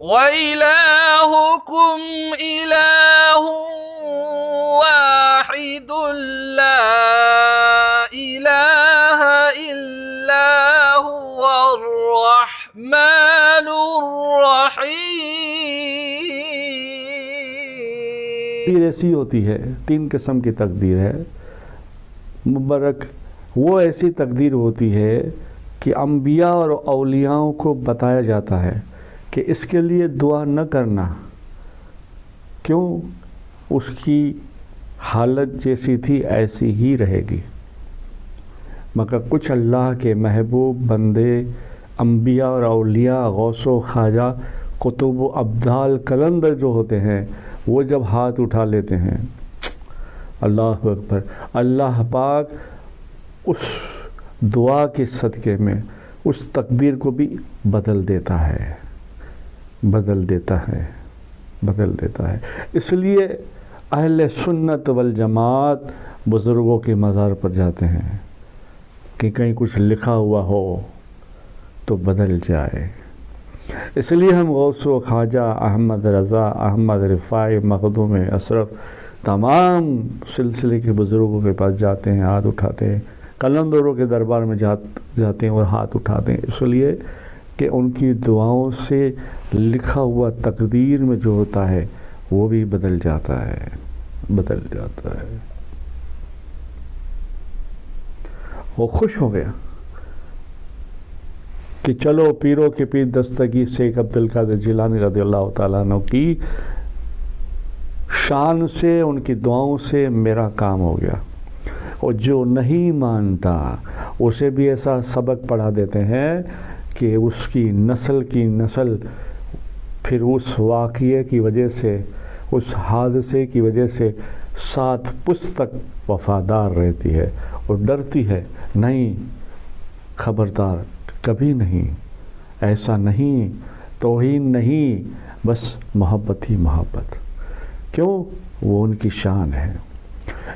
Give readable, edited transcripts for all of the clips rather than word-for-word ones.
وَإِلَٰهُكُمْ إِلَٰهٌ وَاحِدٌ لَا إِلَٰهَ إِلَّا هُوَ الرَّحْمَٰنُ الرَّحِيمُ۔ تقدیر ایسی ہوتی ہے، 3 قسم کی تقدیر ہے مبارک۔ وہ ایسی تقدیر ہوتی ہے کہ انبیاء اور اولیاءوں کو بتایا جاتا ہے کہ اس کے لیے دعا نہ کرنا، کیوں؟ اس کی حالت جیسی تھی ایسی ہی رہے گی۔ مگر کچھ اللہ کے محبوب بندے، انبیاء اور اولیاء، غوث و خواجہ، قطب و ابدال، قلندر جو ہوتے ہیں، وہ جب ہاتھ اٹھا لیتے ہیں، اللہ اکبر، اللہ پاک اس دعا کے صدقے میں اس تقدیر کو بھی بدل دیتا ہے۔ اس لیے اہل سنت والجماعت بزرگوں کے مزار پر جاتے ہیں کہ کہیں کچھ لکھا ہوا ہو تو بدل جائے۔ اس لیے ہم غوث و خواجہ، احمد رضا، احمد رفاعی، مخدوم اشرف، تمام سلسلے کے بزرگوں کے پاس جاتے ہیں، ہاتھ اٹھاتے ہیں، قلندروں کے دربار میں جاتے ہیں اور ہاتھ اٹھاتے ہیں، اس لیے کہ ان کی دعاؤں سے لکھا ہوا تقدیر میں جو ہوتا ہے وہ بھی بدل جاتا ہے۔ وہ خوش ہو گیا کہ چلو پیروں کے پیر دستگیر شیخ عبدالقادر جیلانی رضی اللہ تعالیٰ عنہ کی شان سے، ان کی دعاؤں سے میرا کام ہو گیا۔ اور جو نہیں مانتا اسے بھی ایسا سبق پڑھا دیتے ہیں کہ اس کی نسل پھر اس واقعے کی وجہ سے، اس حادثے کی وجہ سے 7 پشت تک وفادار رہتی ہے اور ڈرتی ہے، نہیں، خبردار، کبھی نہیں، ایسا نہیں، توہین نہیں، بس محبت ہی محبت۔ کیوں؟ وہ ان کی شان ہے۔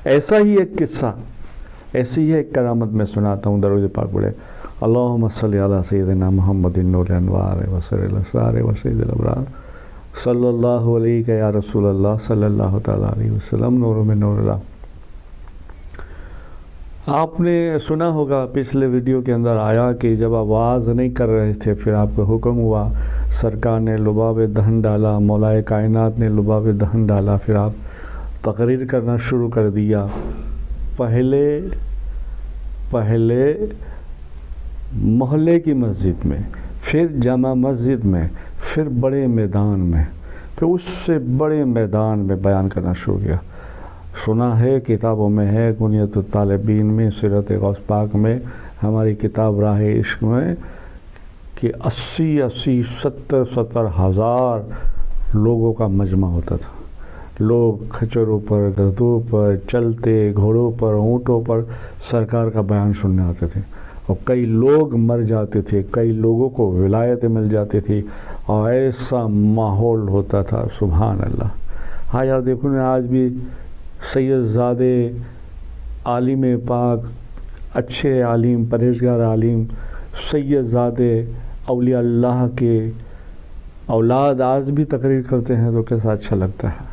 ایسا ہی ایک قصہ، ایسی ہی ایک کرامت میں سناتا ہوں، درود پاک پڑھے۔ اللہم صلی علی سیدنا محمد نور انوار وسر الاسرار وسید الابرار صلی اللہ علیہ یا رسول اللہ صلی اللہ تعالیٰ علیہ وسلم، نور میں نور اللہ۔ آپ نے سنا ہوگا پچھلے ویڈیو کے اندر آیا کہ جب آواز نہیں کر رہے تھے پھر آپ کو حکم ہوا، سرکار نے لباب دہن ڈالا، مولائے کائنات نے لباب دہن ڈالا، پھر آپ تقریر کرنا شروع کر دیا۔ پہلے محلے کی مسجد میں، پھر جامع مسجد میں، پھر بڑے میدان میں، پھر اس سے بڑے میدان میں بیان کرنا شروع کیا۔ سنا ہے، کتابوں میں ہے، کنیت الطالبین میں، سیرت غوث پاک میں، ہماری کتاب راہ عشق میں، کہ 70 ہزار لوگوں کا مجمع ہوتا تھا۔ لوگ کھچروں پر، گدھوں پر، چلتے گھوڑوں پر، اونٹوں پر سرکار کا بیان سننے آتے تھے، اور کئی لوگ مر جاتے تھے، کئی لوگوں کو ولایتیں مل جاتی تھی، اور ایسا ماحول ہوتا تھا، سبحان اللہ۔ ہاں یار دیکھو نا، آج بھی سید زادے عالم پاک، اچھے عالم، پرہیزگار عالم، سید زادے اولیاء اللہ کے اولاد آج بھی تقریر کرتے ہیں تو کیسا اچھا لگتا ہے،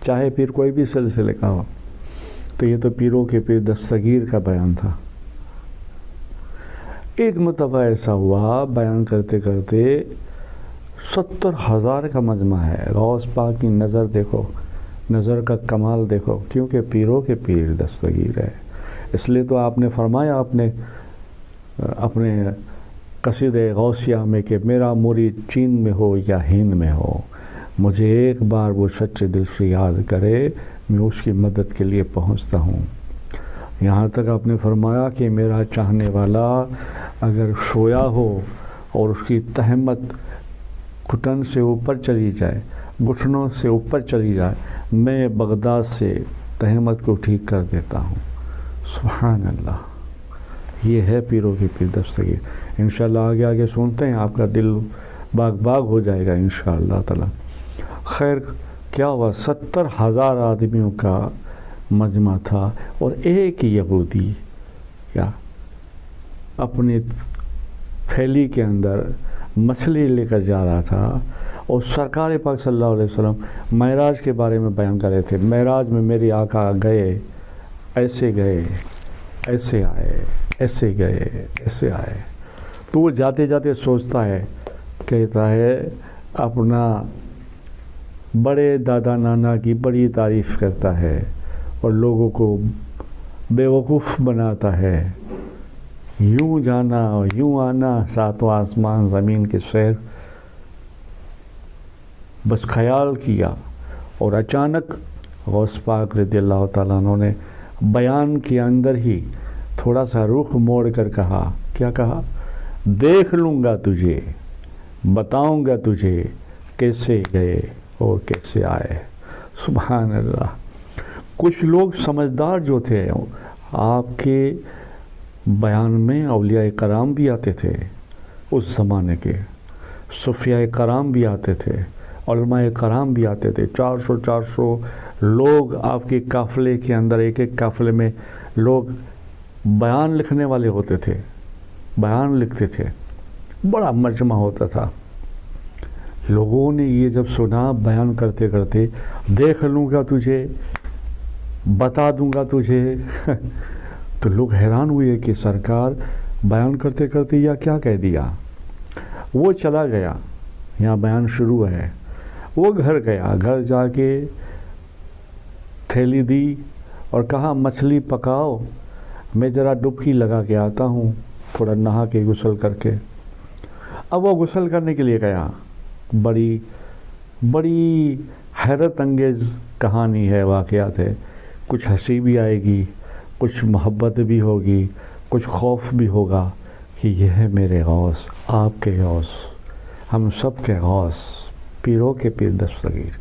چاہے پھر کوئی بھی سلسلے کا ہو۔ تو یہ تو پیروں کے پیر دستگیر کا بیان تھا۔ ایک مرتبہ ایسا ہوا، بیان کرتے کرتے 70,000 کا مجمع ہے، غوث پاک کی نظر دیکھو، نظر کا کمال دیکھو، کیونکہ پیروں کے پیر دستگیر ہے۔ اس لیے تو آپ نے فرمایا اپنے قصیدہ غوثیہ میں کہ میرا مرید چین میں ہو یا ہند میں ہو، مجھے ایک بار وہ سچے دل سے یاد کرے، میں اس کی مدد کے لیے پہنچتا ہوں۔ یہاں تک آپ نے فرمایا کہ میرا چاہنے والا اگر سویا ہو اور اس کی تہمت گھٹن سے اوپر چلی جائے، گھٹنوں سے اوپر چلی جائے، میں بغداد سے تہمت کو ٹھیک کر دیتا ہوں۔ سبحان اللہ، یہ ہے پیروں کی پیر دستگیر۔ انشاءاللہ آگے سنتے ہیں، آپ کا دل باغ ہو جائے گا انشاءاللہ تعالی۔ خیر، کیا ہوا، 70,000 آدمیوں کا مجمع تھا، اور ایک یہودی کیا اپنی تھیلی کے اندر مچھلی لے کر جا رہا تھا، اور سرکار پاک صلی اللہ علیہ وسلم معراج کے بارے میں بیان کر رہے تھے. معراج میں میرے آقا گئے، ایسے گئے، ایسے آئے، ایسے گئے، ایسے آئے. تو وہ جاتے جاتے سوچتا ہے، کہتا ہے اپنا بڑے دادا نانا کی بڑی تعریف کرتا ہے اور لوگوں کو بیوقوف بناتا ہے. یوں جانا اور یوں آنا، ساتوں آسمان زمین کے سیر. بس خیال کیا، اور اچانک غوث پاک رضی اللہ تعالیٰ عنہ نے بیان کے اندر ہی تھوڑا سا رخ موڑ کر کہا. کیا کہا؟ دیکھ لوں گا تجھے، بتاؤں گا تجھے کیسے گئے اور کیسے آئے. سبحان اللہ. کچھ لوگ سمجھدار جو تھے، آپ کے بیان میں اولیاء کرام بھی آتے تھے، اس زمانے کے صوفیاء کرام بھی آتے تھے، علماء کرام بھی آتے تھے. 400 لوگ آپ کے قافلے کے اندر، ایک ایک قافلے میں لوگ بیان لکھنے والے ہوتے تھے، بیان لکھتے تھے. بڑا مجمع ہوتا تھا. لوگوں نے یہ جب سنا بیان کرتے کرتے، دیکھ لوں گا تجھے، بتا دوں گا تجھے، تو لوگ حیران ہوئے کہ سرکار بیان کرتے کرتے یا کیا کہہ دیا. وہ چلا گیا، یہاں بیان شروع ہے. وہ گھر گیا، گھر جا کے تھیلی دی اور کہا مچھلی پکاؤ، میں ذرا ڈبکی لگا کے آتا ہوں، تھوڑا نہا کے غسل کر کے. اب وہ غسل کرنے کے لیے گیا. بڑی حیرت انگیز کہانی ہے، واقعات ہے. کچھ ہنسی بھی آئے گی، کچھ محبت بھی ہوگی، کچھ خوف بھی ہوگا کہ یہ ہے میرے غوث، آپ کے غوث، ہم سب کے غوث، پیروں کے پیر دستگیر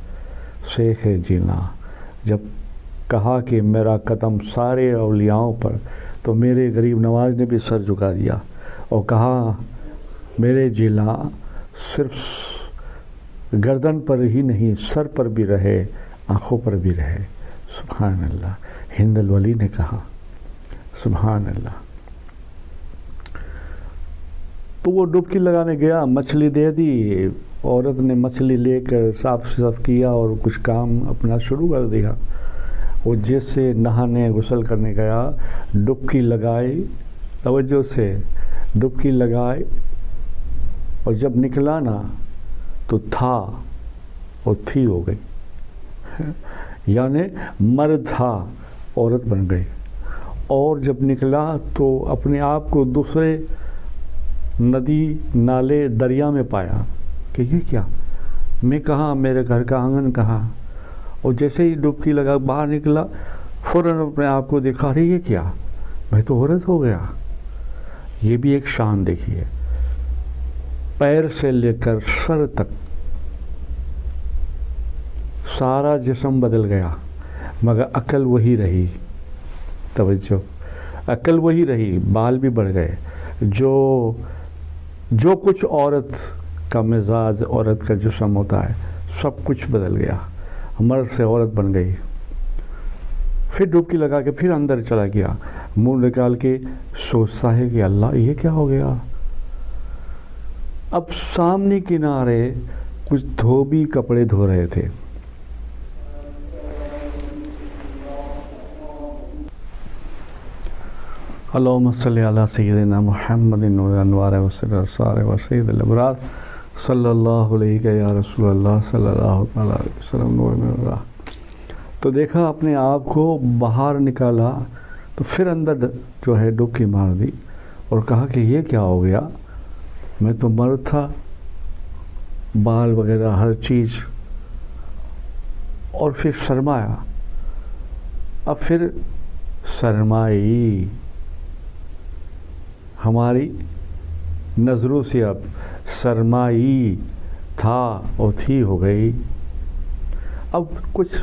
شیخ جینا. جب کہا کہ میرا قدم سارے اولیاؤں پر، تو میرے غریب نواز نے بھی سر جھکا دیا اور کہا میرے جینا صرف گردن پر ہی نہیں، سر پر بھی رہے، آنکھوں پر بھی رہے. سبحان اللہ. ہند الولی نے کہا. سبحان اللہ. تو وہ ڈبکی لگانے گیا، مچھلی دے دی. عورت نے مچھلی لے کر صاف کیا اور کچھ کام اپنا شروع کر دیا. وہ جیسے نہانے غسل کرنے گیا، ڈبکی لگائی، توجہ سے ڈبکی لگائی، اور جب نکلا نا تو تھا اور تھی ہو گئی، یعنی مرد تھا عورت بن گئی. اور جب نکلا تو اپنے آپ کو دوسرے ندی نالے دریا میں پایا کہ یہ کیا، میں کہاں، میرے گھر کا آنگن کہاں. اور جیسے ہی ڈبکی لگا باہر نکلا، فوراً اپنے آپ کو دیکھا، رہی یہ کیا، میں تو عورت ہو گیا. یہ بھی ایک شان دیکھیے، پیر سے لے کر سر تک سارا جسم بدل گیا، مگر عقل وہی رہی. توجہ، عقل وہی رہی، بال بھی بڑھ گئے. جو کچھ عورت کا مزاج، عورت کا جسم ہوتا ہے، سب کچھ بدل گیا، مرد سے عورت بن گئی. پھر ڈبکی لگا کے پھر اندر چلا گیا، منہ نکال کے سوچتا ہے کہ اللہ یہ کیا ہو گیا. اب سامنے کنارے کچھ دھوبی کپڑے دھو رہے تھے. اللہم صلی علی سیدنا محمد نور انوار وسر الاسرار وسید الابرار صلی اللہ علیہ یا رسول اللہ صلی اللہ علیہ وسلم نور من اللہ. تو دیکھا اپنے آپ کو باہر نکالا، تو پھر اندر جو ہے ڈبکی مار دی اور کہا کہ یہ کیا ہو گیا، میں تو مرد تھا، بال وغیرہ ہر چیز. اور پھر سرمایا، اب پھر سرمائی ہماری نظروں سے، اب سرمائی تھا اور تھی ہو گئی. اب کچھ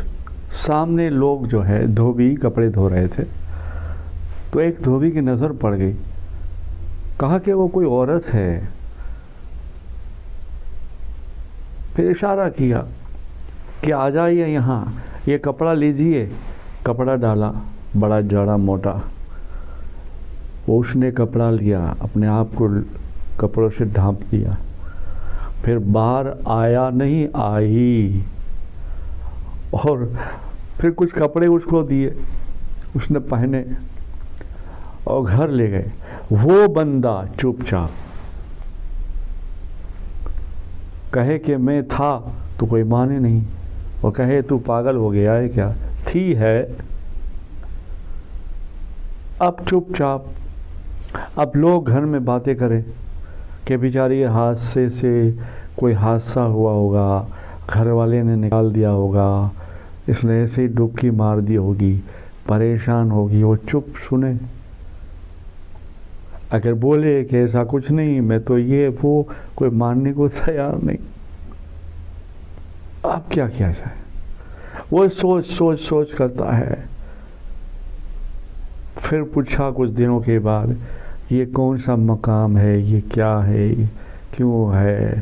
سامنے لوگ جو ہے دھوبی کپڑے دھو رہے تھے، تو ایک دھوبی کی نظر پڑ گئی، کہا کہ وہ کوئی عورت ہے. پھر اشارہ کیا کہ آ جائیے یہاں، یہ کپڑا لیجئے. کپڑا ڈالا، بڑا جڑا موٹا. اس نے کپڑا لیا، اپنے آپ کو کپڑوں سے ڈھانپ دیا پھر باہر آیا نہیں آئی، اور پھر کچھ کپڑے اس کو دیے، اس نے پہنے اور گھر لے گئے۔ وہ بندہ چپ چاپ کہے کہ میں تھا تو کوئی مانے نہیں، اور کہے تو پاگل ہو گیا ہے کیا، تھی ہے۔ اب چپ چاپ اب لوگ گھر میں باتیں کریں کہ بیچاری حادثے سے کوئی حادثہ ہوا ہوگا، گھر والے نے نکال دیا ہوگا، اس نے ایسے ہی ڈبکی مار دی ہوگی، پریشان ہوگی، وہ چپ سنے۔ اگر بولے کہ ایسا کچھ نہیں، میں تو یہ وہ، کوئی ماننے کو تیار نہیں۔ اب کیا کیا جائے؟ وہ سوچ کرتا ہے۔ پھر پوچھا کچھ دنوں کے بعد، یہ کون سا مقام ہے، یہ کیا ہے، کیوں ہے؟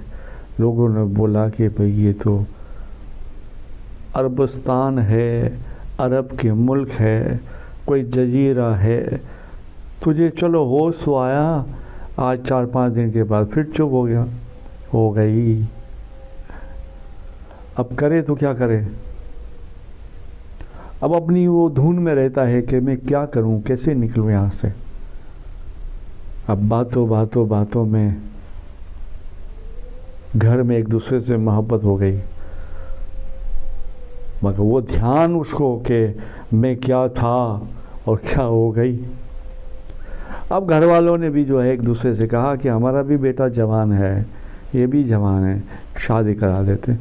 لوگوں نے بولا کہ بھئی یہ تو عربستان ہے، عرب کے ملک ہے، کوئی جزیرہ ہے۔ تجھے چلو ہوش تو آیا، آج 4-5 دن کے بعد پھر چپ ہو گیا، ہو گئی۔ اب کرے تو کیا کرے؟ اب اپنی وہ دھن میں رہتا ہے کہ میں کیا کروں، کیسے نکلوں یہاں سے۔ اب باتوں میں گھر میں ایک دوسرے سے محبت ہو گئی، مگر وہ دھیان اس کو کہ میں کیا تھا اور کیا ہو گئی۔ اب گھر والوں نے بھی جو ہے ایک دوسرے سے کہا کہ ہمارا بھی بیٹا جوان ہے، یہ بھی جوان ہے، شادی کرا دیتے،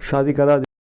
شادی کرا